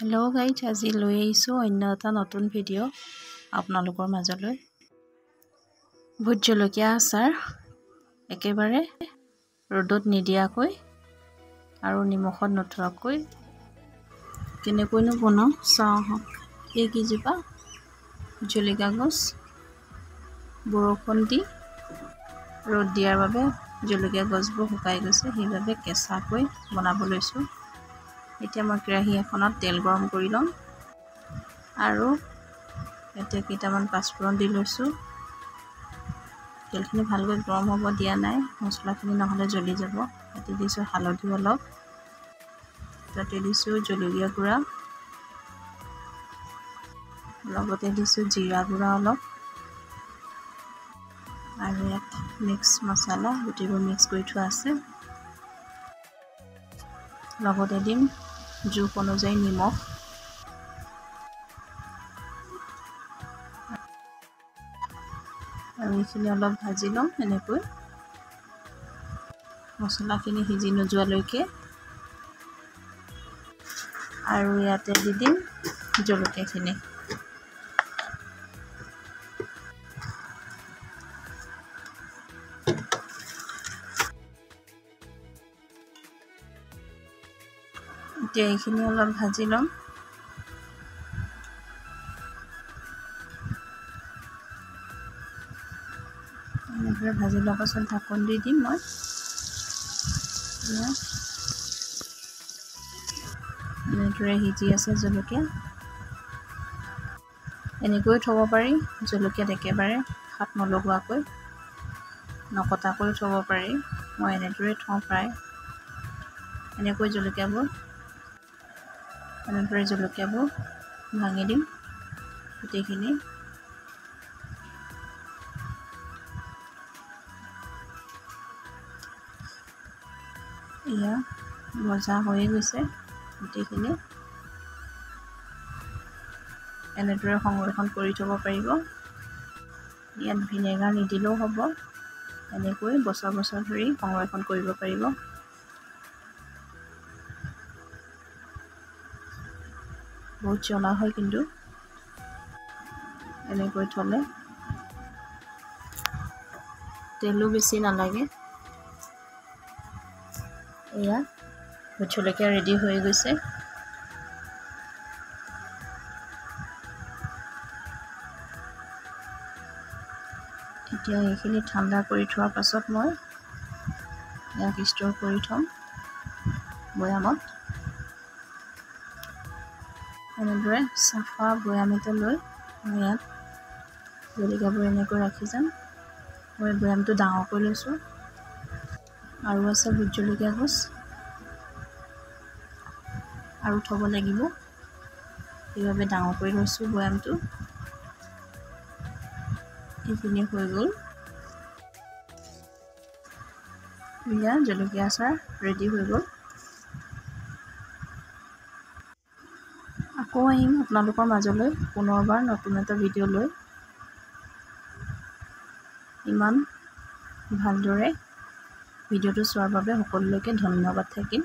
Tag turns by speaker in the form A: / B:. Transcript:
A: Hello' guys, আজি লৈ আহিছোঁ অন্য এটা নতুন ভিডিঅ' আপোনালোকৰ মাজলৈ। ভোট জলকীয়া আচাৰ একেবাৰে ৰ'দত নিদিয়াকৈ আৰু নিমখত নথোৱাকৈ কেনেকৈনো বনাওঁ চাওঁ আহক। এইকেইজোপা জলকীয়া গছ বৰষুণ দি ৰ'দ দিয়াৰ বাবে জলকীয়া গছবোৰ শুকাই গৈছে, সেইবাবে কেঁচাকৈ বনাব লৈছোঁ। এতিয়া মই কেৰাহী এখনত তেল গৰম কৰি ল'ম আৰু ইয়াতে কেইটামান পাঁচফোৰণ দি লৈছোঁ। তেলখিনি ভালকৈ গৰম হ'ব দিয়া নাই, মছলাখিনি নহ'লে জ্বলি যাব। ইয়াতে দিছোঁ হালধি অলপ, তাতে দিছোঁ জলকীয়া গুড়া, লগতে দিছোঁ জিৰা গুড়া অলপ, আৰু ইয়াত মিক্স মছলা গোটেইবোৰ মিক্স কৰি থোৱা আছে। লগতে দিম জোখ অনুযায়ী নিমখ, আৰু এইখিনি অলপ ভাজি ল'ম এনেকৈ মছলাখিনি সিজি নোযোৱালৈকে। আৰু ইয়াতে দি দিম জলকীয়াখিনি। এতিয়া এইখিনি অলপ ভাজি ল'ম। এনেদৰে ভাজি লোৱাৰ পাছত ঢাকন দি দিম মই। এনেদৰে সিজি আছে জলকীয়া। এনেকৈ থ'ব পাৰি, জলকীয়াত একেবাৰে হাত নলগোৱাকৈ নকটাকৈ থ'ব পাৰি। মই এনেদৰে থওঁ প্ৰায়। এনেদৰে জলকীয়াবোৰ ভাঙি দিম গোটেইখিনি। এয়া ভজা হৈয়ে গৈছে গোটেইখিনি। এনেদৰে সংৰক্ষণ কৰি থ'ব পাৰিব। ইয়াত ভিনেগাৰ নিদিলেও হ'ব, এনেকৈ বছৰ বছৰ ধৰি সংৰক্ষণ কৰিব পাৰিব। বহুত জ্বলা হয় কিন্তু এনেকৈ থ'লে, তেলো বেছি নালাগে। এয়া ভোট জলকীয়া ৰেডি হৈ গৈছে। এতিয়া এইখিনি ঠাণ্ডা কৰি থোৱাৰ পাছত মই ইয়াক ষ্ট'ৰ কৰি থ'ম বৈয়ামত। এনেদৰে চাফা বৈয়াম এটা লৈ মই ইয়াত জলকীয়াবোৰ এনেকৈ ৰাখি যাম। মই বৈয়ামটো ডাঙৰকৈ লৈছোঁ। আৰু আছে ভোট জলকীয়া গছ, আৰু থ'ব লাগিব, সেইবাবে ডাঙৰকৈ লৈছোঁ বৈয়ামটো। এইখিনি হৈ গ'ল। এয়া জলকীয়া আচাৰ ৰেডি হৈ গ'ল। আকৌ আহিম আপোনালোকৰ মাজলৈ পুনৰবাৰ নতুন এটা ভিডিঅ' লৈ। ইমান ভালদৰে ভিডিঅ'টো চোৱাৰ বাবে সকলোলৈকে ধন্যবাদ থাকিল।